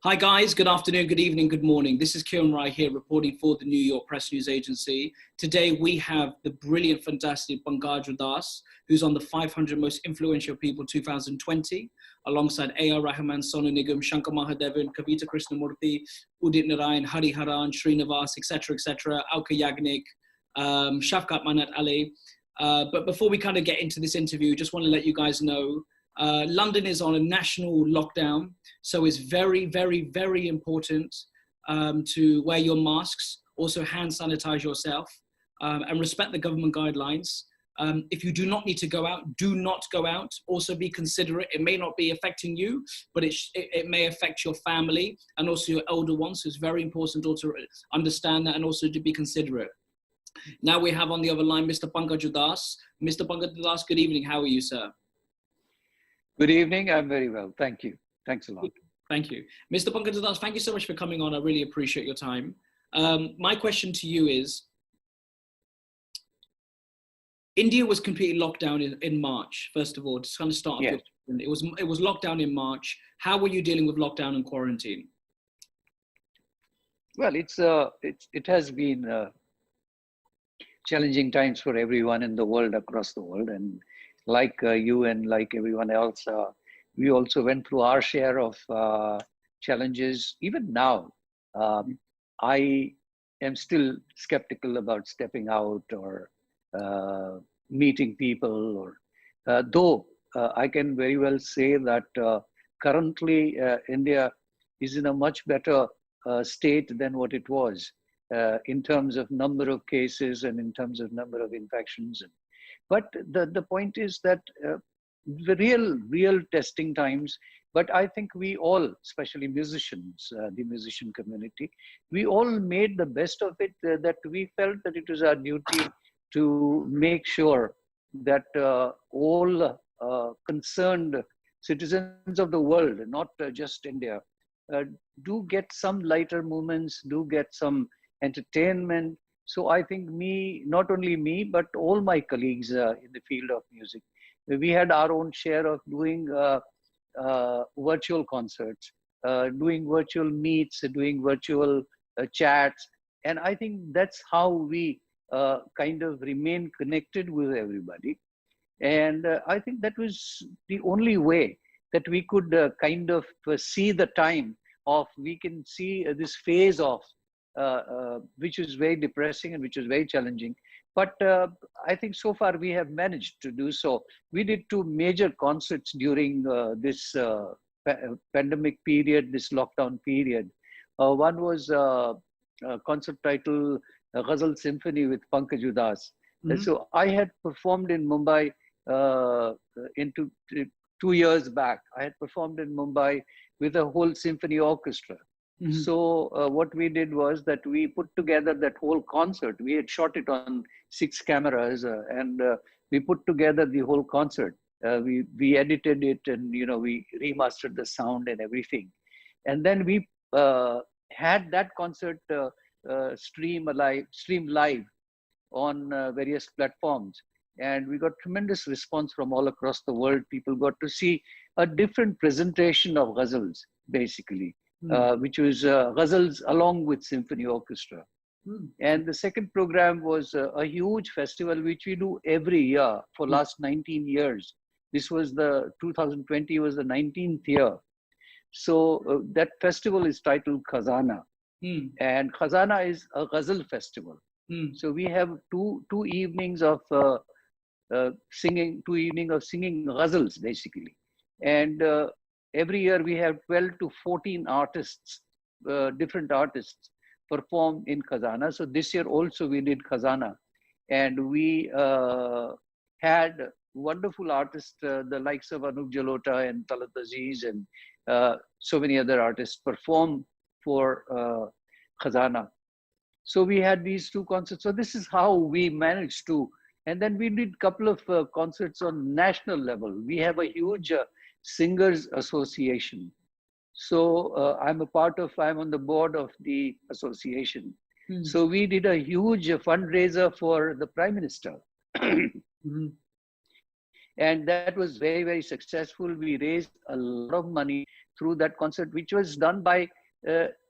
Hi guys, good afternoon, good evening, good morning. This is Kieran Rai here reporting for the New York Press News Agency. Today we have the brilliant, fantastic Pankaj Udass, who's on the 500 Most Influential People 2020, alongside A.R. Rahman, Sonu Nigam, Shankar Mahadevan, Kavita Krishnamurthy, Udit Narayan, Hari Haran, Srinivas, etc., Alka Yagnik, Shafqat Manat Ali. But before we kind of get into this interview, just want to let you guys know London is on a national lockdown, so it's very, very, very important to wear your masks, also hand sanitize yourself, and respect the government guidelines. If you do not need to go out, do not go out. Also be considerate. It may not be affecting you, but it may affect your family and also your elder ones. So it's very important also to understand that and also to be considerate. Now we have on the other line Mr. Pankaj Udass. Mr. Pankaj Udass, good evening. How are you, sir? Good evening. I'm very well. Thank you. Thanks a lot. Thank you. Mr. Pankaj Udass, thank you so much for coming on. I really appreciate your time. My question to you is, India was completely locked down in March, first of all. Just kind of start off. Yes. It was locked down in March. How were you dealing with lockdown and quarantine? Well, it has been challenging times for everyone in the world, across the world. And like you and like everyone else, we also went through our share of challenges. Even now, I am still skeptical about stepping out or meeting people. Or though I can very well say that currently India is in a much better state than what it was in terms of number of cases and in terms of number of infections. But the point is that the real testing times, but I think we all, especially musicians, the musician community, we all made the best of it, that we felt that it was our duty to make sure that all concerned citizens of the world, not just India, do get some lighter moments, do get some entertainment. So I think not only me, but all my colleagues in the field of music, we had our own share of doing virtual concerts, doing virtual meets, doing virtual chats. And I think that's how we kind of remain connected with everybody. And I think that was the only way that we could kind of see the time of, we can see this phase of which is very depressing and which is very challenging. But I think so far we have managed to do so. We did 2 major concerts during this pandemic period, this lockdown period. One was a concert titled Ghezaal Symphony with Pankaj Udass. Mm-hmm. So I had performed in Mumbai into 2 years back. I had performed in Mumbai with a whole symphony orchestra. Mm-hmm. So what we did was that we put together that whole concert. We had shot it on 6 cameras and we put together the whole concert. We edited it and, we remastered the sound and everything. And then we had that concert stream live on various platforms. And we got tremendous response from all across the world. People got to see a different presentation of ghazals, basically. Which was ghazals along with symphony orchestra. And the second program was a huge festival which we do every year for last 19 years. This was 2020 was the 19th year. So that festival is titled Khazana. And Khazana is a ghazal festival. So we have two evenings of singing ghazals, basically. And every year we have 12 to 14 artists, different artists perform in Khazana. So this year also we did Khazana. And we had wonderful artists, the likes of Anup Jalota and Talat Aziz and so many other artists perform for Khazana. So we had these 2 concerts. So this is how we managed to. And then we did a couple of concerts on national level. We have a huge Singers Association. So I'm on the board of the association. So we did a huge fundraiser for the Prime Minister. And that was very, very successful. We raised a lot of money through that concert, which was done by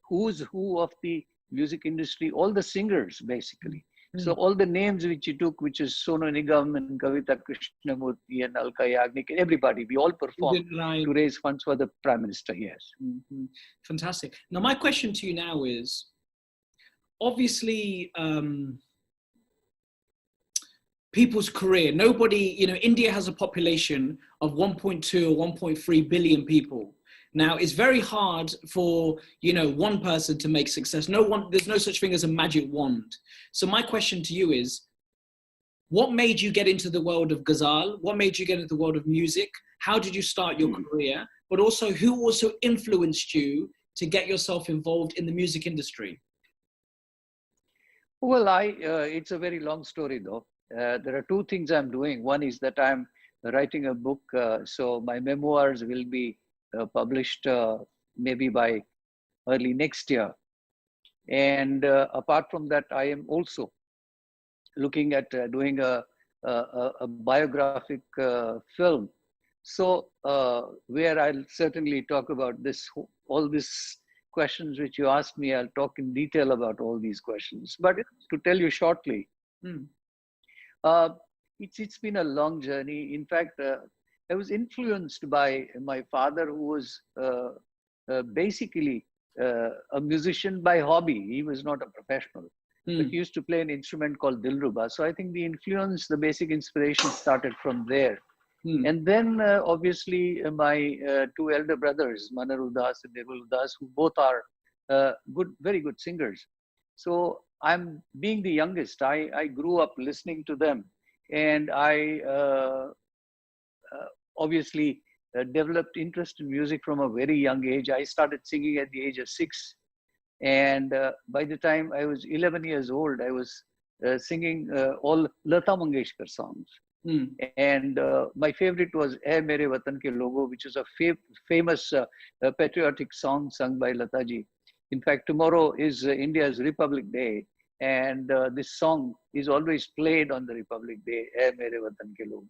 who's who of the music industry, all the singers basically. So all the names which he took, which is Sonu Nigam and Kavita Krishnamurthy and Alka Yagnik, everybody, we all performed to raise funds for the Prime Minister, yes. Fantastic. Now, my question to you now is, obviously, people's career, nobody, you know, India has a population of 1.2 or 1.3 billion people. Now, it's very hard for, you know, one person to make success. There's no such thing as a magic wand. So my question to you is, what made you get into the world of Ghezaal? What made you get into the world of music? How did you start your career? But also, who also influenced you to get yourself involved in the music industry? Well, it's a very long story though. There are two things I'm doing. One is that I'm writing a book. So my memoirs will be published maybe by early next year. And apart from that, I am also looking at doing a biographic film. So where I'll certainly talk about all these questions which you asked me. I'll talk in detail about all these questions. But to tell you shortly, it's been a long journey. In fact, I was influenced by my father, who was basically a musician by hobby. He was not a professional, but he used to play an instrument called Dilruba. So I think the basic inspiration started from there. And then obviously my two elder brothers, Manar Udass and Ghezaal Udass, who both are very good singers. So I'm being the youngest. I grew up listening to them, and I obviously developed interest in music from a very young age. I started singing at the age of 6. And by the time I was 11 years old, I was singing all Lata Mangeshkar songs. And my favorite was "Ae Mere Watan Ke Logo," which is a famous patriotic song sung by Lata ji. In fact, tomorrow is India's Republic Day, and this song is always played on the Republic Day, "Ae Mere Watan Ke Logo."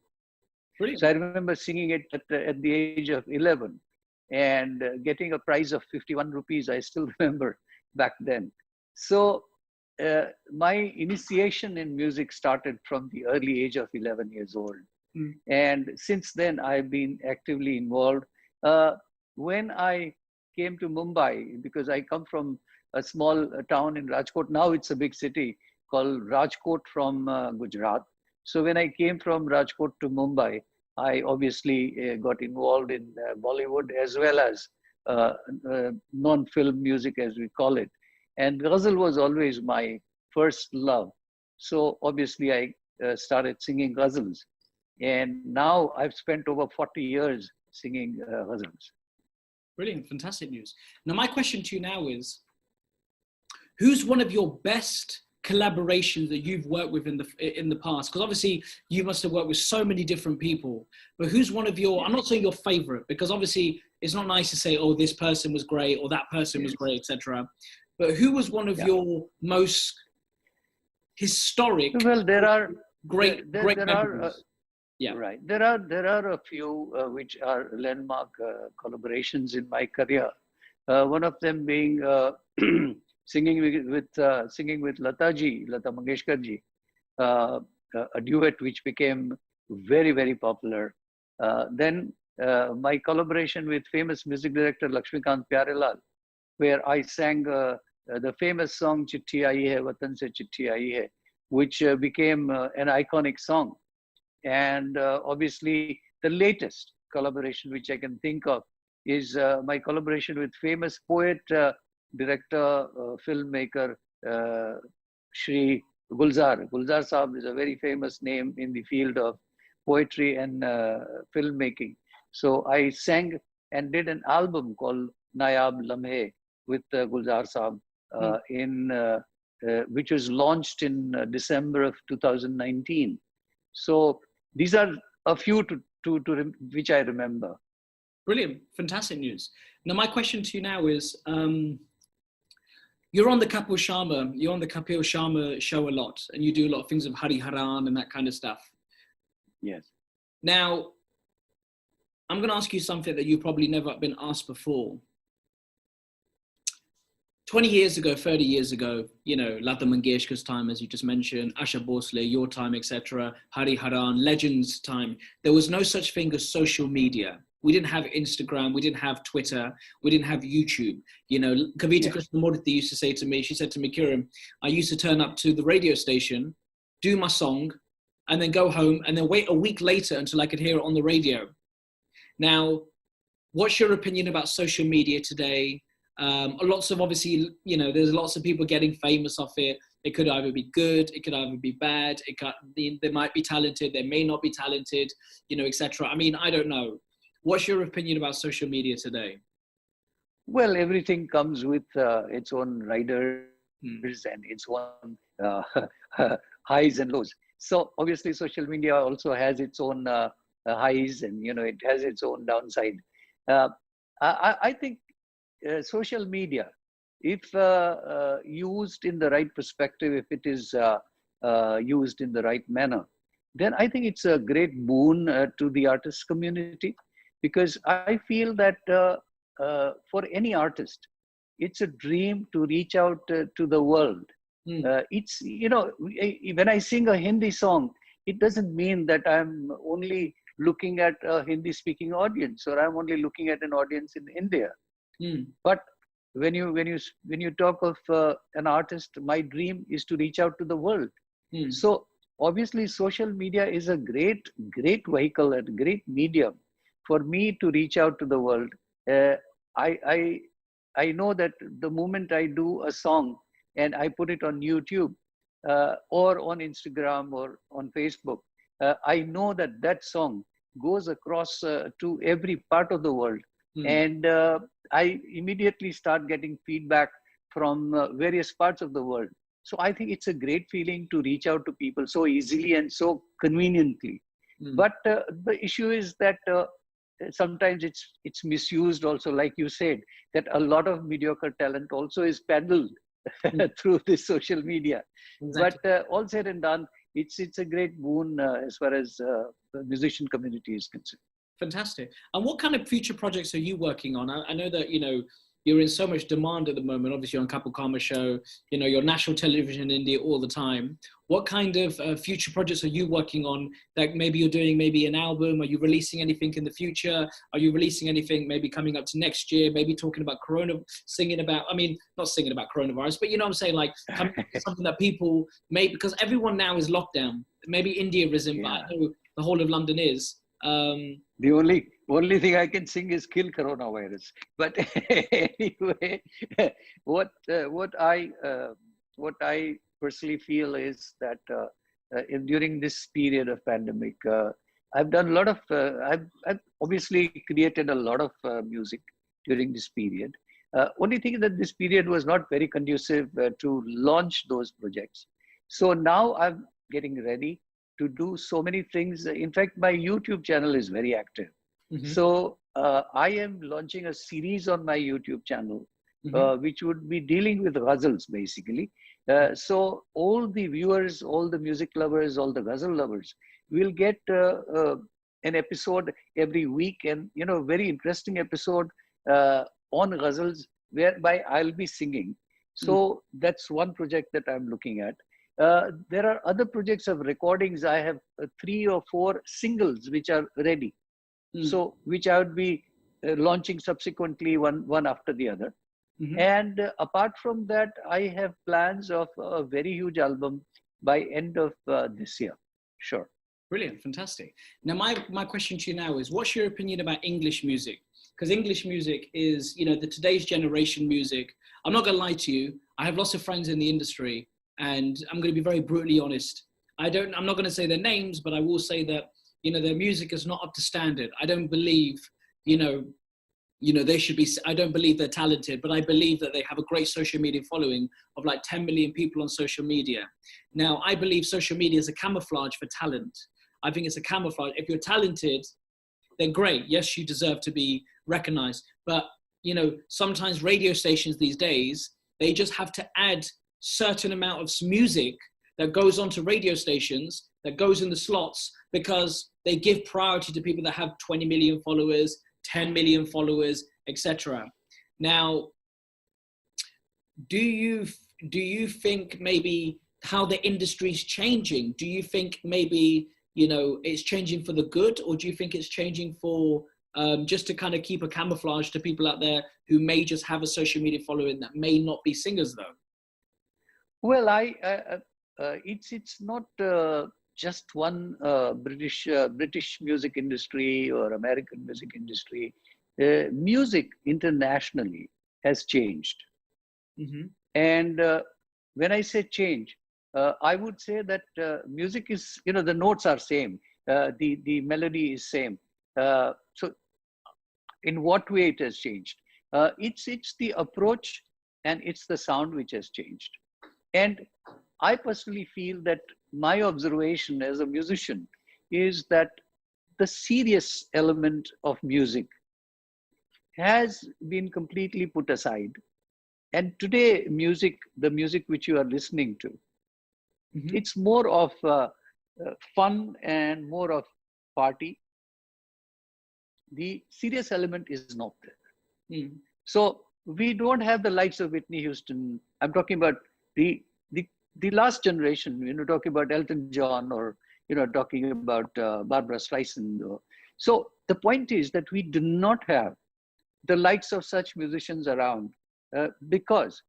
Brilliant. So I remember singing it at the age of 11 and getting a prize of 51 rupees. I still remember back then. So my initiation in music started from the early age of 11 years old. And since then, I've been actively involved. When I came to Mumbai, because I come from a small town in Rajkot, now it's a big city called Rajkot from Gujarat. So when I came from Rajkot to Mumbai, I obviously got involved in Bollywood as well as non-film music, as we call it. And Ghazal was always my first love. So obviously I started singing Ghazals. And now I've spent over 40 years singing Ghazals. Brilliant, fantastic news. Now my question to you now is, who's one of your best collaborations that you've worked with in the past? Because obviously you must have worked with so many different people, but who's one of your, I'm not saying your favorite, because obviously it's not nice to say, oh, this person was great or that person was great, etc. But who was one of your most historic? Well, there are great memories? Right. There are a few which are landmark collaborations in my career. One of them being singing with Lata Mangeshkar ji, a duet which became very, very popular. Then my collaboration with famous music director Lakshmikant Pyarelal, where I sang the famous song "Chitti Aayi Hai, Watan Se Chitti Aayi Hai," which became an iconic song. And obviously, the latest collaboration which I can think of is my collaboration with famous poet, director, filmmaker, Shri Gulzar. Gulzar Saab is a very famous name in the field of poetry and filmmaking. So I sang and did an album called Nayab Lamhe with Gulzar Saab, which was launched in December of 2019. So these are a few which I remember. Brilliant, fantastic news. Now my question to you now is, you're on the Kapil Sharma show a lot, and you do a lot of things of Hari Haran and that kind of stuff. Yes. Now, I'm going to ask you something that you've probably never been asked before. 20 years ago, 30 years ago, you know, Lata Mangeshkar's time, as you just mentioned, Asha Bhosle, your time, etc., Hari Haran, Legends' time, there was no such thing as social media. We didn't have Instagram, we didn't have Twitter, we didn't have YouTube. You know, Kavita Krishnamurthy used to say to me, she said to me, Kiran, I used to turn up to the radio station, do my song, and then go home and then wait a week later until I could hear it on the radio. Now, what's your opinion about social media today? Lots of, obviously, you know, there's lots of people getting famous off it. It could either be good, it could either be bad, they might be talented, they may not be talented, you know, etc. I mean, I don't know. What's your opinion about social media today? Well, everything comes with its own riders and its own highs and lows. So obviously social media also has its own highs, and, you know, it has its own downside. I think social media, if used in the right perspective, if it is used in the right manner, then I think it's a great boon to the artist community, because I feel that for any artist, it's a dream to reach out to the world. It's, you know, when I sing a Hindi song, it doesn't mean that I'm only looking at a Hindi speaking audience, or I'm only looking at an audience in India. But when you talk of an artist, my dream is to reach out to the world. So obviously social media is a great vehicle and great medium for me to reach out to the world. I know that the moment I do a song and I put it on YouTube or on Instagram or on Facebook, I know that that song goes across to every part of the world. And I immediately start getting feedback from various parts of the world. So I think it's a great feeling to reach out to people so easily and so conveniently. But the issue is that sometimes it's misused also, like you said, that a lot of mediocre talent also is peddled through this social media. Exactly. But all said and done, it's a great boon as far as the musician community is concerned. Fantastic. And what kind of future projects are you working on? I know that, you know, you're in so much demand at the moment, obviously on Kapil Karma show, you know, you're national television in India all the time. What kind of future projects are you working on that maybe you're doing maybe an album? Are you releasing anything in the future? Are you releasing anything maybe coming up to next year, maybe talking about not singing about coronavirus, but you know what I'm saying, like something that people may, because everyone now is locked down. Maybe India isn't, but I know the whole of London is. The only thing I can sing is "Kill Coronavirus." But anyway, what I personally feel is that during this period of pandemic, I've done a lot of. I've obviously created a lot of music during this period. Only thing is that this period was not very conducive to launch those projects. So now I'm getting ready to do so many things. In fact, my YouTube channel is very active. So I am launching a series on my YouTube channel, which would be dealing with ghazals basically. So all the viewers, all the music lovers, all the ghazal lovers will get an episode every week, and, you know, very interesting episode on ghazals whereby I'll be singing. So that's one project that I'm looking at. There are other projects of recordings. I have 3 or 4 singles which are ready. So which I would be launching subsequently one after the other. And apart from that, I have plans of a very huge album by end of this year. Sure. Brilliant. Fantastic. Now, my question to you now is, what's your opinion about English music? Because English music is, you know, the today's generation music. I'm not going to lie to you. I have lots of friends in the industry, and I'm going to be very brutally honest. I'm not going to say their names, but I will say that, you know, their music is not up to standard. I don't believe, you know, they should be, I don't believe they're talented, but I believe that they have a great social media following of like 10 million people on social media. Now, I believe social media is a camouflage for talent. I think it's a camouflage. If you're talented, then great. Yes, you deserve to be recognized. But, you know, sometimes radio stations these days, they just have to add certain amount of music that goes onto radio stations, that goes in the slots, because they give priority to people that have 20 million followers, 10 million followers, etc. Now, do you think maybe how the industry's changing? Do you think maybe, you know, it's changing for the good, or do you think it's changing for just to kind of keep a camouflage to people out there who may just have a social media following that may not be singers though? Well, it's not just one British music industry or American music industry. Music internationally has changed. Mm-hmm. And when I say change, I would say that music is, you know, the notes are same, the melody is same. So in what way it has changed? It's the approach and it's the sound which has changed. And I personally feel that my observation as a musician is that the serious element of music has been completely put aside. And today, the music which you are listening to, Mm-hmm. it's more of fun and more of party. The serious element is not there. Mm. So we don't have the likes of Whitney Houston. I'm talking about the last generation, you know, talking about Elton John, or, you know, talking about Barbara Streisand. So the point is that we do not have the likes of such musicians around because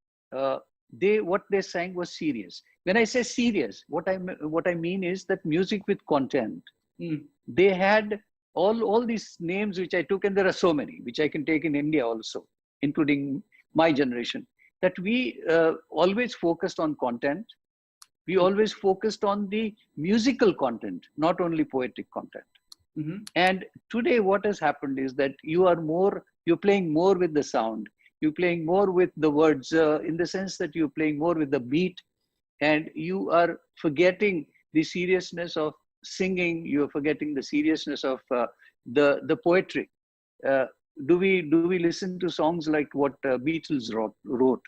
what they sang was serious. When I say serious, what I mean is that music with content. Mm. They had all these names which I took, and there are so many which I can take in India also, including my generation, that we always focused on content. We always focused on the musical content, not only poetic content. Mm-hmm. And today what has happened is that you're playing more with the sound. You're playing more with the words in the sense that you're playing more with the beat, and you are forgetting the seriousness of singing. You're forgetting the seriousness of the poetry. Do we listen to songs like what Beatles wrote?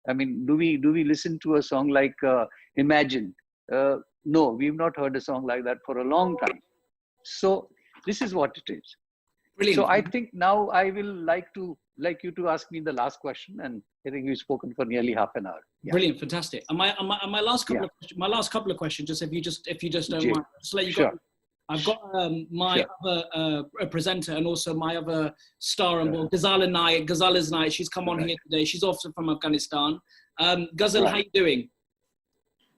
I mean, do we listen to a song like Imagine? No, we've not heard a song like that for a long time. So this is what it is. Brilliant. So I think now I will like you to ask me the last question, and I think we've spoken for nearly half an hour. Yeah. Brilliant, fantastic. And my last couple of questions, just if you just don't mind, just let you go. I've got my other presenter and also my other star on board, Ghezaal Enayat. Ghezaal Enayat, she's come on here today. She's also from Afghanistan. Ghezaal, how you doing?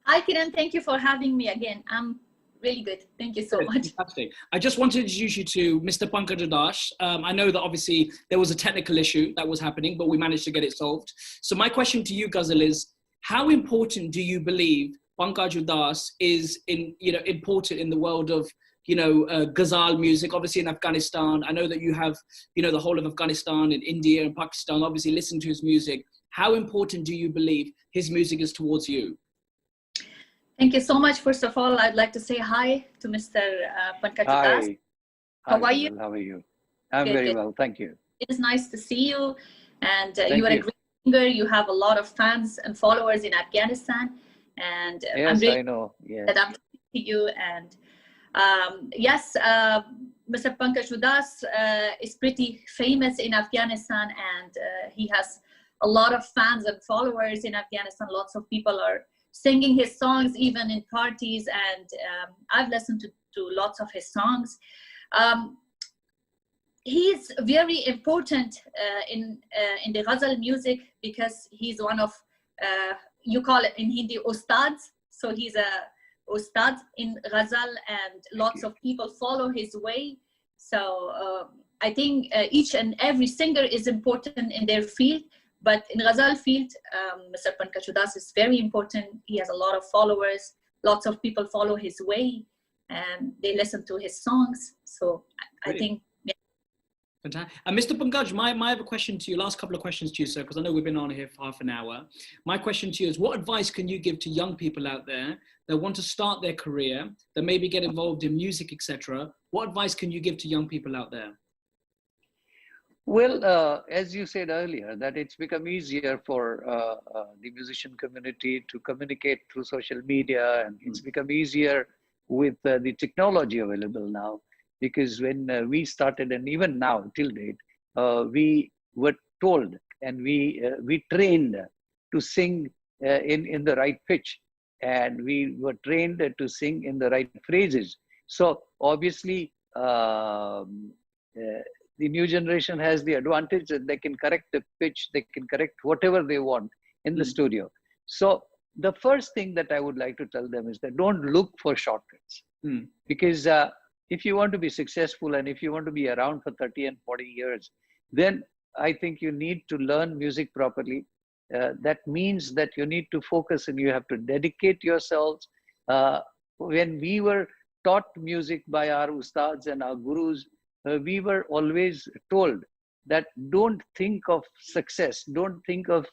Hi, Kiran. Thank you for having me again. I'm really good. Thank you so much. Fantastic. I just wanted to introduce you to Mr. Pankaj Udass. I know that obviously there was a technical issue that was happening, but we managed to get it solved. So my question to you, Ghezaal, is how important do you believe Pankaj Udass is important in the world of Ghezaal music, obviously in Afghanistan? I know that you have, the whole of Afghanistan and India and Pakistan obviously listen to his music. How important do you believe his music is towards you? Thank you so much. First of all, I'd like to say hi to Mr. Pankaj Udass. Hi. How are you? How are you? I'm very well, thank you. It is nice to see you. And you are you. a great singer. You have a lot of fans and followers in Afghanistan. And yes, I'm really I know. Yes. that I'm talking to you. And yes, Mr. Pankaj Udass is pretty famous in Afghanistan, and he has a lot of fans and followers in Afghanistan. Lots of people are singing his songs even in parties, and I've listened to lots of his songs. He's very important in the Ghazal music because he's one of, you call it in Hindi, Ustads. So he's a Ustad in Ghazal, and lots of people follow his way. So I think each and every singer is important in their field. But in Ghazal field, Mr. Pankaj Udass is very important. He has a lot of followers. Lots of people follow his way, and they listen to his songs. So I think, yeah. Fantastic. And Mr. Pankaj, my other question to you, last couple of questions to you, sir, because I know we've been on here for half an hour. My question to you is, what advice can you give to young people out there that want to start their career, that maybe get involved in music, etc.? What advice can you give to young people out there? Well, as you said earlier, that it's become easier for the musician community to communicate through social media, and it's become easier with the technology available now. because when we started, and even now till date, we were told and we trained to sing in the right pitch, and we were trained to sing in the right phrases. So obviously, the new generation has the advantage that they can correct the pitch, they can correct whatever they want in the studio. So the first thing that I would like to tell them is that don't look for shortcuts. Because if you want to be successful and if you want to be around for 30 and 40 years, then I think you need to learn music properly. That means that you need to focus and you have to dedicate yourselves. When we were taught music by our ustads and our gurus, we were always told that don't think of success, don't think of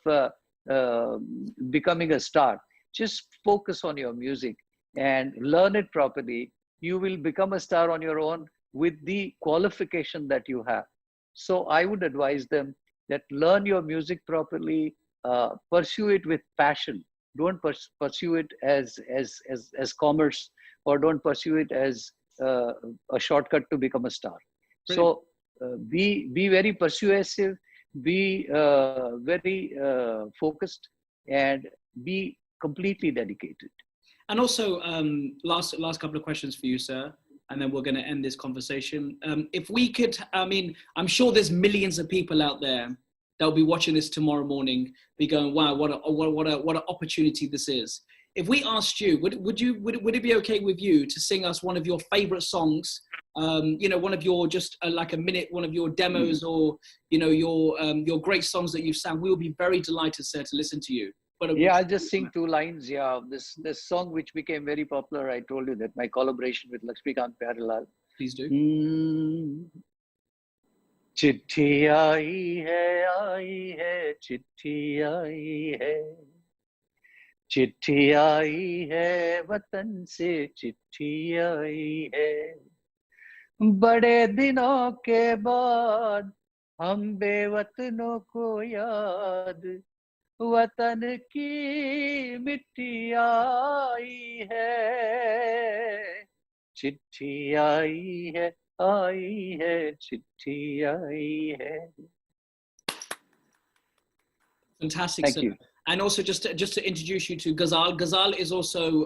becoming a star. Just focus on your music and learn it properly. You will become a star on your own with the qualification that you have. So I would advise them that learn your music properly, pursue it with passion. Don't pursue it as commerce, or don't pursue it as a shortcut to become a star. Brilliant. So be very persuasive, be very focused, and be completely dedicated. And also, last couple of questions for you, sir, and then we're going to end this conversation. If we could, I mean, I'm sure there's millions of people out there that'll be watching this tomorrow morning, be going, "Wow, what an opportunity this is." If we asked you, would it be okay with you to sing us one of your favorite songs? You know, one of your just like a minute, one of your demos, or you know, your great songs that you've sang. We will be very delighted, sir, to listen to you. But yeah, I'll just sing 2 lines. Yeah, this song which became very popular. I told you that my collaboration with Lakshmikant Pyarelal. Please do. चिट्ठी आई है, चिट्ठी आई है, चिट्ठी आई है वतन से, चिट्ठी आई है, बड़े दिनों के बाद हम बेवतनों को याद, वतन की मिट्टी आई है, चिट्ठी आई है, चिट्ठी आई है. Fantastic. Thank you. And also just to introduce you to Ghezaal. Ghezaal is also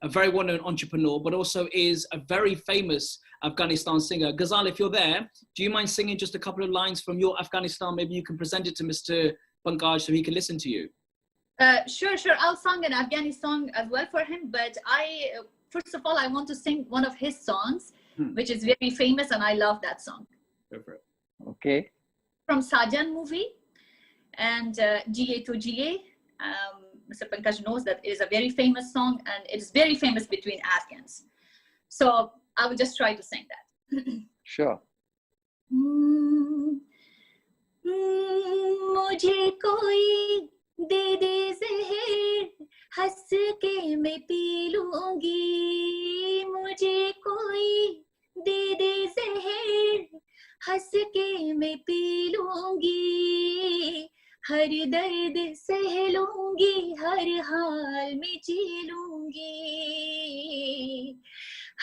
a very well-known entrepreneur, but also is a very famous Afghanistan singer. Ghezaal, if you're there, do you mind singing just a couple of lines from your Afghanistan? Maybe you can present it to Mr. Pankaj so he can listen to you. Sure. I'll sing an Afghani song as well for him. But first of all, I want to sing one of his songs, which is very famous, and I love that song. Go for it. Okay. From Sajan movie, and GA to GA. Mr. Pankaj knows that it is a very famous song, and it is very famous between Afghans. So I will just try to sing that. Sure. मुझे कोई दे दे ज़हर, हंस के मैं P लूंगी. मुझे कोई दे दे ज़हर, हंस के मैं पी लूंगी. हर दर्द सह लूंगी, हर हाल में जी लूंगी.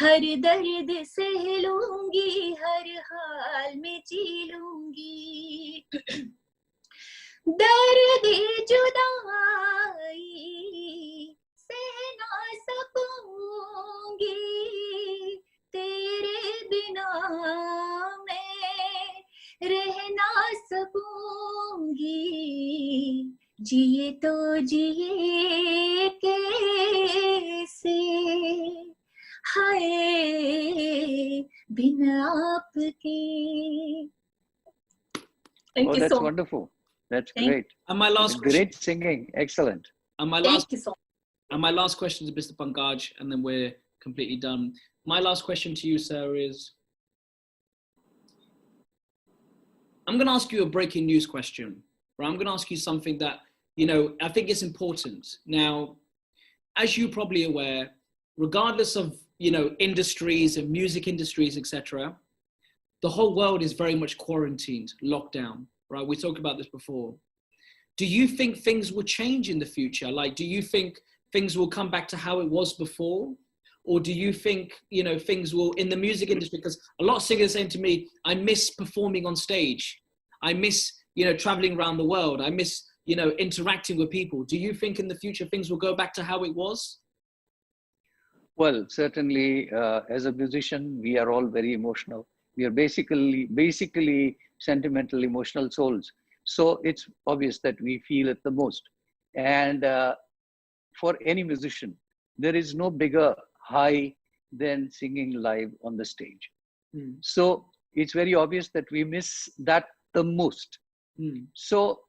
हर दर्द सह लूंगी, हर हाल में जी लूंगी. दर्द जुदाई सह ना सकूंगी, तेरे बिना मैं रह ना सकूंगी. जिए तो जिए कैसे, हाय बिन आपके. Thank you that's so wonderful. That's great. And my last great singing. Excellent. And my last question to Mr. Pankaj, and then we're completely done. My last question to you, sir, is I'm going to ask you a breaking news question, or I'm going to ask you something that, you know, I think is important. Now, as you're probably aware, regardless of, you know, industries and music industries, etc., the whole world is very much quarantined, locked down, right? We talked about this before. Do you think things will change in the future? Like, do you think things will come back to how it was before? or do you think, you know, things will, in the music industry, because a lot of singers are saying to me, I miss performing on stage. I miss, you know, traveling around the world. I miss, you know, interacting with people. Do you think in the future things will go back to how it was? Well, certainly, as a musician, we are all very emotional. We are basically sentimental, emotional souls. So it's obvious that we feel it the most. And for any musician, there is no bigger high than singing live on the stage. So it's very obvious that we miss that the most. So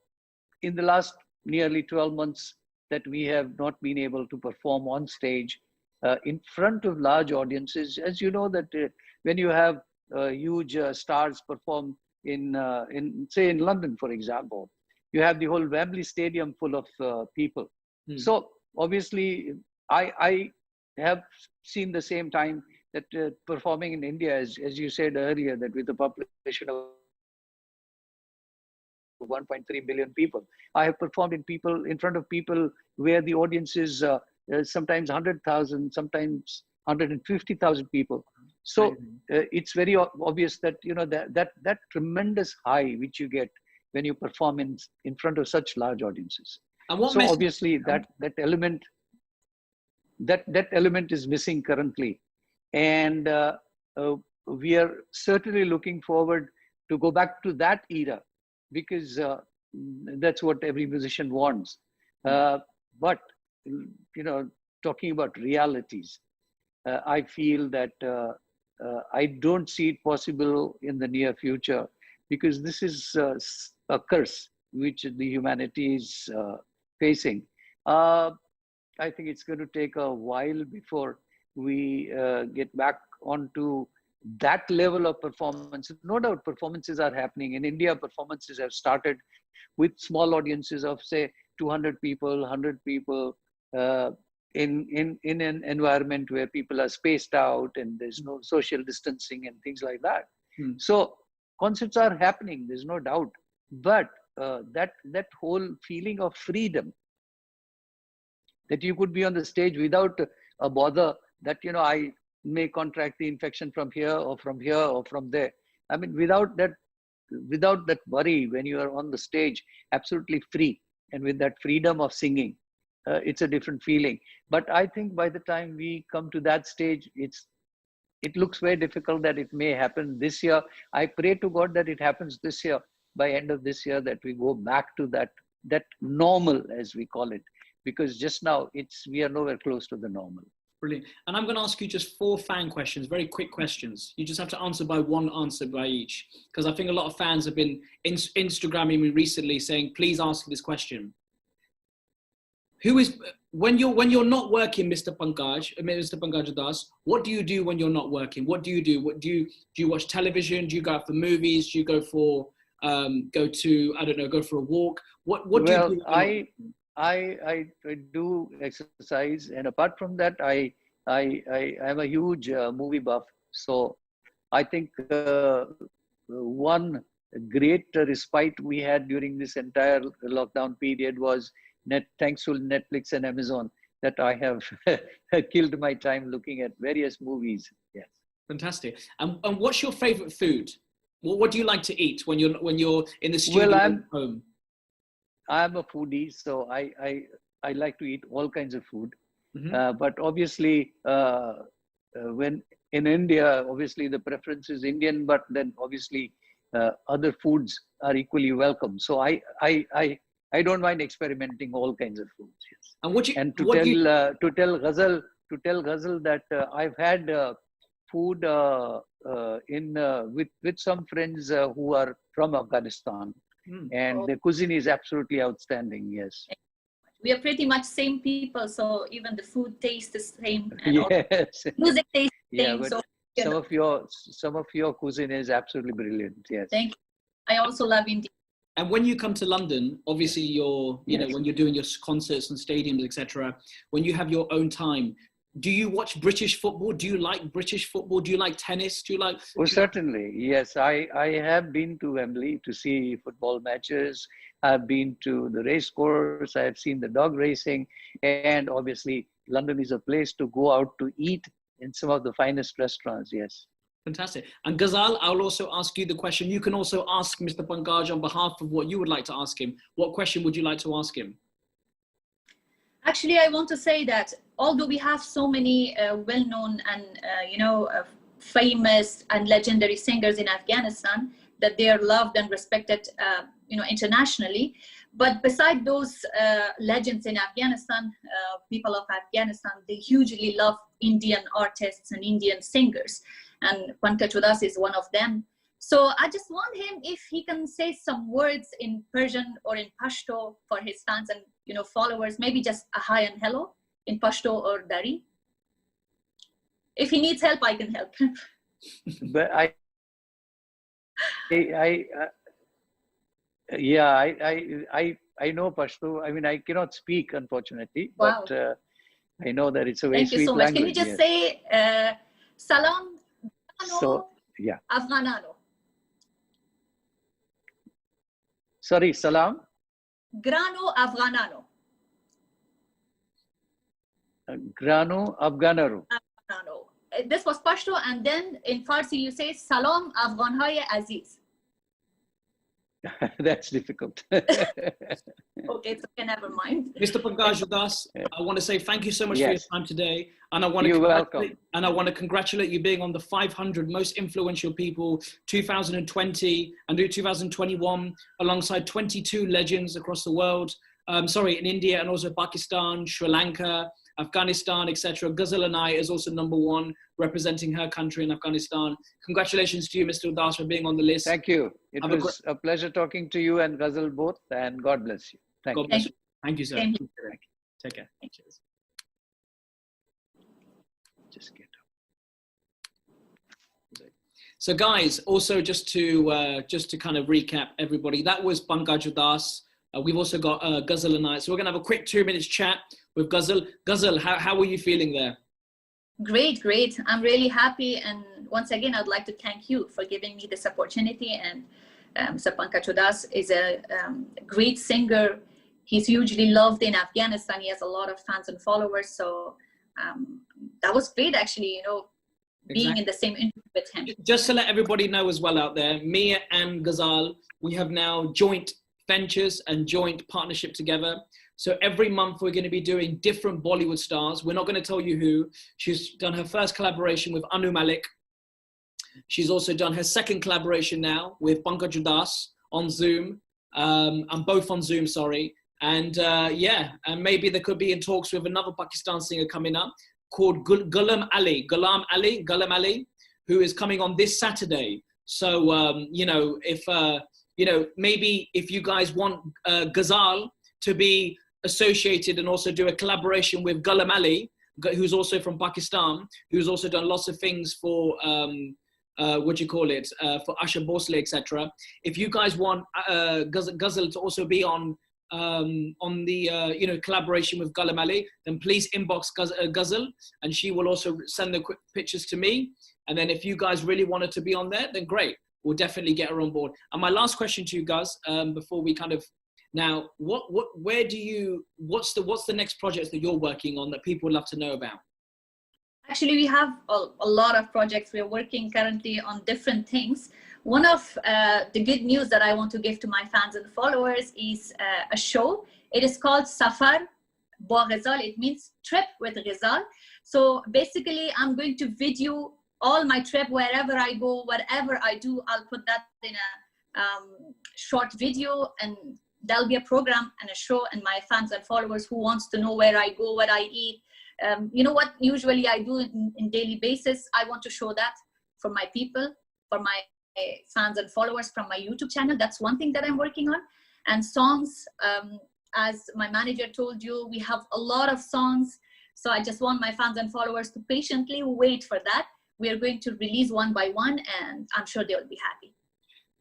in the last nearly 12 months that we have not been able to perform on stage in front of large audiences, as you know that when you have huge stars perform in say in London, for example, you have the whole Wembley Stadium full of people. So obviously, I have seen the same time that performing in India, as you said earlier, that with a population of 1.3 billion people, I have performed in front of people where the audience is sometimes 100,000, sometimes 150,000 people. So it's very obvious that, you know, that tremendous high which you get when you perform in front of such large audiences. And what so obviously that element is missing currently, and we are certainly looking forward to go back to that era, because that's what every musician wants. But you know, talking about realities, I feel that I don't see it possible in the near future, because this is a curse which the humanity is facing. I think it's going to take a while before we get back onto that level of performance. No doubt performances are happening. In India, performances have started with small audiences of, say, 200 people, 100 people, in an environment where people are spaced out and there's no social distancing and things like that. So concerts are happening, there's no doubt. But that whole feeling of freedom, that you could be on the stage without a bother that, you know, I may contract the infection from here or from here or from there. I mean, without that worry, when you are on the stage, absolutely free, and with that freedom of singing, it's a different feeling. But I think by the time we come to that stage, it looks very difficult that it may happen this year. I pray to God that it happens this year, by end of this year, that we go back to that normal, as we call it, because just now we are nowhere close to the normal. Brilliant. And I'm going to ask you just 4 fan questions, very quick questions. You just have to answer by one answer by each, because I think a lot of fans have been Instagramming me recently saying, please ask this question. When you're not working, Mr. Pankaj Udass, what do you do when you're not working? What do you do? Do you watch television? Do you go out for movies? Do you go for go for a walk? What do you do? I do exercise, and apart from that, I am a huge movie buff. So I think one great respite we had during this entire lockdown period was thanks to Netflix and Amazon, that I have killed my time looking at various movies. Yes. Fantastic. And what's your favorite food? What do you like to eat when you're in the studio at home? I'm a foodie, so I like to eat all kinds of food. But obviously, when in India, obviously the preference is Indian, but then obviously other foods are equally welcome. So I don't mind experimenting all kinds of foods. Yes. And to tell Ghezaal that I've had food with some friends who are from Afghanistan. And the cuisine is absolutely outstanding. Yes, we are pretty much same people, so even the food tastes the same. And yes, music tastes the yeah, same. but So some of your cuisine is absolutely brilliant. Yes, thank you. I also love India. And when you come to London, obviously when you're doing your concerts and stadiums, etc., when you have your own time, do you watch British football? Do you like British football? Do you like tennis? Do you like? Oh, certainly. Yes, I have been to Wembley to see football matches. I've been to the race course. I've seen the dog racing, and obviously London is a place to go out to eat in some of the finest restaurants. Yes. Fantastic. And Ghezaal, I'll also ask you the question. You can also ask Mr. Pankaj on behalf of what you would like to ask him. What question would you like to ask him? Actually, I want to say that although we have so many well-known and famous and legendary singers in Afghanistan, that they are loved and respected, internationally. But beside those legends in Afghanistan, people of Afghanistan, they hugely love Indian artists and Indian singers. And Pankaj Udass is one of them. So I just want him, if he can say some words in Persian or in Pashto for his fans and followers, maybe just a hi and hello in Pashto or Dari. If he needs help, I can help. But I know Pashto. I mean, I cannot speak, unfortunately, Wow. but I know that it's a very Thank you sweet so much. language. Can you just Yes. say Salam So, yeah. Afghanano? Sorry, salam. Grano Afghanano. Grano Afghanaru. Afghanano. This was Pashto, and then in Farsi you say Salam Afghanhay Aziz. That's difficult. Okay, so never mind. Mr. Pankaj Udass, I want to say thank you so much for your Yes. time today. And I want to You're welcome. And I want to congratulate you being on the 500 most influential people 2020 and 2021 alongside 22 legends across the world. In India and also Pakistan, Sri Lanka, Afghanistan, etc. Ghezaal Enayat is also #1 representing her country in Afghanistan. Congratulations to you, Mr. Udass, for being on the list. Thank you. It was a pleasure talking to you and Ghezaal both, and God bless you. Thank you. God bless you. Thank you, sir. Thank Take care. Cheers. Just get up. So guys, also just to kind of recap everybody, that was Pankaj Udass. We've also got Ghezaal Enayat. So we're gonna have a quick 2 minutes chat with Ghezaal. Ghezaal, how are you feeling there? Great. I'm really happy. And once again, I'd like to thank you for giving me this opportunity. And Sir Pankaj Udass is a great singer. He's hugely loved in Afghanistan. He has a lot of fans and followers. So that was great, actually, being in the same interview with him. Just to let everybody know as well out there, me and Ghezaal, we have now joint ventures and joint partnership together. So every month we're going to be doing different Bollywood stars. We're not going to tell you who. She's done her first collaboration with Anu Malik. She's also done her second collaboration now with Pankaj Udass on Zoom, and both on Zoom, sorry. And and maybe there could be in talks with another Pakistan singer coming up called Ghulam Ali, who is coming on this Saturday. So, maybe if you guys want Ghezaal to be associated and also do a collaboration with Ghulam Ali, who's also from Pakistan, who's also done lots of things for, for Asha Bhosle, etc. If you guys want Ghezaal to also be on the collaboration with Ghulam Ali, then please inbox Ghezaal, and she will also send the quick pictures to me. And then if you guys really wanted to be on there, then great. We'll definitely get her on board. And my last question to you guys, before we kind of, now, what's the next projects that you're working on that people would love to know about? Actually, we have a lot of projects. We are working currently on different things. One of the good news that I want to give to my fans and followers is a show. It is called Safar Ba Ghezaal. It means trip with Ghezaal. So basically, I'm going to video all my trip, wherever I go, whatever I do, I'll put that in a short video, and there'll be a program and a show, and my fans and followers who wants to know where I go, what I eat, what usually I do in daily basis, I want to show that for my people, for my fans and followers from my YouTube channel. That's one thing that I'm working on. And songs, as my manager told you, we have a lot of songs. So I just want my fans and followers to patiently wait for that. We are going to release one by one, and I'm sure they will be happy.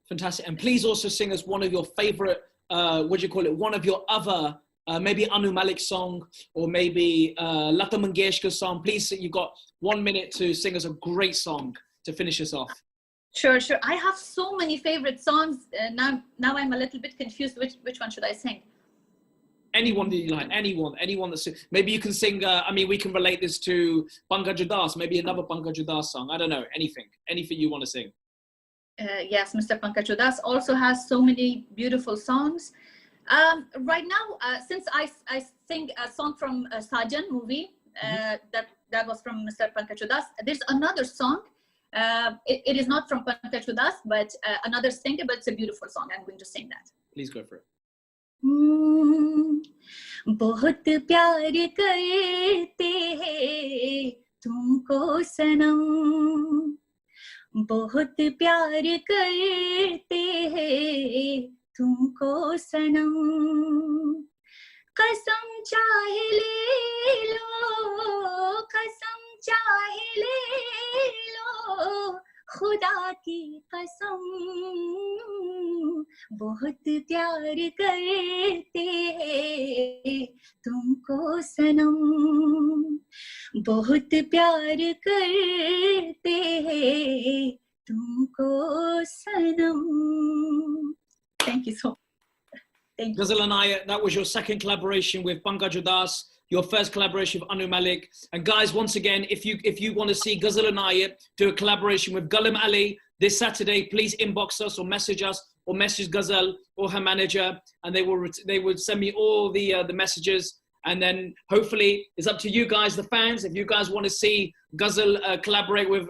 Fantastic. And please also sing us one of your favorite, one of your other, maybe Anu Malik song, or maybe Lata Mangeshkar's song. Please, you've got 1 minute to sing us a great song to finish us off. Sure. I have so many favorite songs. Now I'm a little bit confused. Which one should I sing? Anyone that you like, anyone that's, maybe you can sing, I mean, we can relate this to Pankaj Udass, maybe another Pankaj Udass song. I don't know, anything you want to sing. Yes, Mr. Pankaj Udass also has so many beautiful songs. Right now, since I sing a song from Sajan movie, that was from Mr. Pankaj Udass, there's another song. It is not from Pankaj Udass, but another singer, but it's a beautiful song. I'm going to sing that. Please go for it. बहुत प्यार करते हैं तुमको सनम, बहुत प्यार करते हैं तुमको सनम, कसम चाहे ले लो, कसम चाहे ले लो, खुदा की कसम, बहुत प्यार करते हैं तुमको सनम, बहुत प्यार करते हैं तुमको सनम. Thank you so much. Thank you. Ghezaal Enayat, that was your second collaboration with Pankaj Udass, your first collaboration with Anu Malik. And guys, once again, if you want to see Ghezaal Enayat do a collaboration with Ghulam Ali this Saturday, please inbox us or message Ghezaal or her manager, and they would send me all the messages. And then hopefully it's up to you guys, the fans. If you guys want to see Ghezaal collaborate with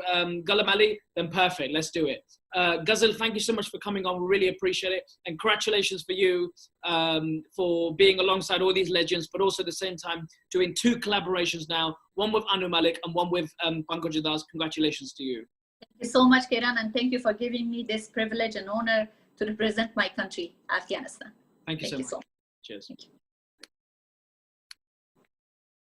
Ghulam Ali, then perfect, let's do it. Ghezaal, thank you so much for coming on. We really appreciate it. And congratulations for you for being alongside all these legends, but also at the same time doing 2 collaborations now, one with Anu Malik and one with Pankaj Udass. Congratulations to you. Thank you so much, Kiran, and thank you for giving me this privilege and honor to represent my country, Afghanistan. Thank you so much. So much. Cheers. Thank you.